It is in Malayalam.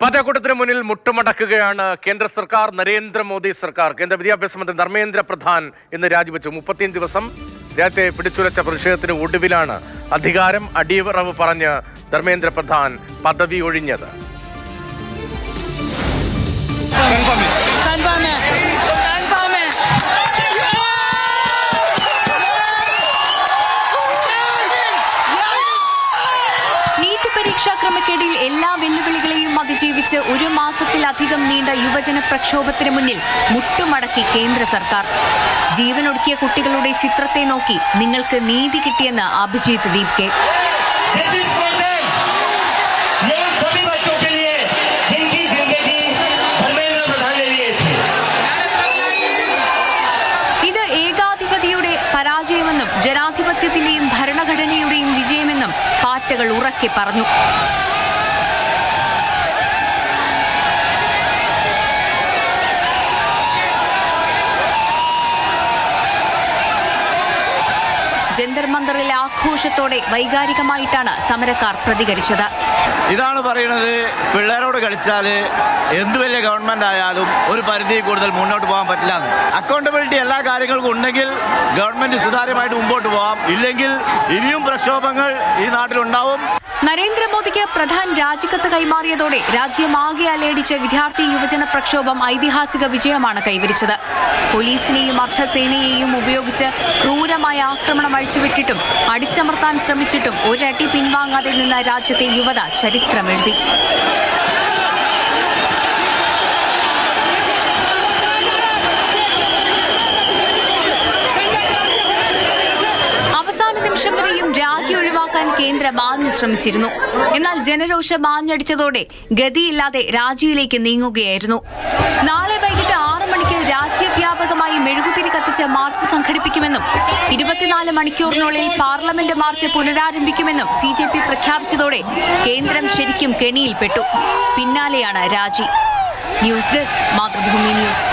പതകൂട്ടത്തിന് മുന്നിൽ മുട്ടുമടക്കുകയാണ് കേന്ദ്ര സർക്കാർ. നരേന്ദ്രമോദി സർക്കാർ. കേന്ദ്ര വിദ്യാഭ്യാസ മന്ത്രി ധർമ്മേന്ദ്ര പ്രധാൻ ഇന്ന് രാജിവെച്ചു. 35 ദിവസം രാജ്യത്തെ പിടിച്ചുലച്ച പ്രതിഷേധത്തിന് ഒടുവിലാണ് അധികാരം അടിയറവ് പറഞ്ഞ് ധർമ്മേന്ദ്ര പ്രധാൻ പദവി ഒഴിഞ്ഞത്. പരീക്ഷാക്രമക്കേടിൽ എല്ലാ വെല്ലുവിളികളെയും അതിജീവിച്ച് 1 മാസത്തിലധികം നീണ്ട യുവജന പ്രക്ഷോഭത്തിന് മുന്നിൽ മുട്ടുമടക്കി കേന്ദ്ര സർക്കാർ. ജീവനൊടുക്കിയ കുട്ടികളുടെ ചിത്രത്തെ നോക്കി നിങ്ങൾക്ക് നീതി കിട്ടിയെന്ന് അഭിജിത്ത് ദീപ് കെ. ഇത് ഏകാധിപതിയുടെ പരാജയമെന്നും ജനാധിപത്യത്തിന്റെയും ഭരണഘടനയുടെയും വിജയമെന്നും പാറ്റകൾ ഉറക്കെ പറഞ്ഞു. ജന്തർ മന്ദറിലെ ആഘോഷത്തോടെ വൈകാരികമായിട്ടാണ് സമരക്കാർ പ്രതികരിച്ചത്. ഇതാണ് പറയുന്നത്, പിള്ളേരോട് കളിച്ചാൽ എന്ത് വലിയ ഗവൺമെന്റ് ആയാലും ഒരു പരിധി കൂടുതൽ മുന്നോട്ട് പോകാൻ പറ്റില്ല. അക്കൗണ്ടബിലിറ്റി എല്ലാ കാര്യങ്ങൾക്കും ഉണ്ടെങ്കിൽ ഗവൺമെന്റ് സുതാര്യമായിട്ട് മുമ്പോട്ട് പോകാം. ഇല്ലെങ്കിൽ ഇനിയും പ്രക്ഷോഭങ്ങൾ ഈ നാട്ടിലുണ്ടാവും. നരേന്ദ്രമോദിക്ക് പ്രധാൻ രാജിക്കത്ത് കൈമാറിയതോടെ രാജ്യമാകെ അലയടിച്ച വിദ്യാർത്ഥി യുവജന പ്രക്ഷോഭം ഐതിഹാസിക വിജയമാണ് കൈവരിച്ചത്. പോലീസിനെയും അർദ്ധസേനയെയും ഉപയോഗിച്ച് ക്രൂരമായ ആക്രമണം അഴിച്ചുവിട്ടിട്ടും അടിച്ചമർത്താൻ ശ്രമിച്ചിട്ടും ഒരടി പിൻവാങ്ങാതെ നിന്ന രാജ്യത്തെ യുവത ചരിത്രമെഴുതി. രാജി ഒഴിവാക്കാൻ കേന്ദ്രം ആഞ്ഞു ശ്രമിച്ചിരുന്നു. എന്നാൽ ജനരോഷം ആഞ്ഞടിച്ചതോടെ ഗതിയില്ലാതെ രാജിയിലേക്ക് നീങ്ങുകയായിരുന്നു. നാളെ വൈകിട്ട് 6 മണിക്ക് രാജ്യവ്യാപകമായി മെഴുകുതിരി കത്തിച്ച് മാർച്ച് സംഘടിപ്പിക്കുമെന്നും 24 മണിക്കൂറിനുള്ളിൽ പാർലമെന്റ് മാർച്ച് പുനരാരംഭിക്കുമെന്നും CJP പ്രഖ്യാപിച്ചതോടെ കേന്ദ്രം ശരിക്കും കെണിയിൽപ്പെട്ടു. പിന്നാലെയാണ് രാജി. News desk, Mathrubhumi news.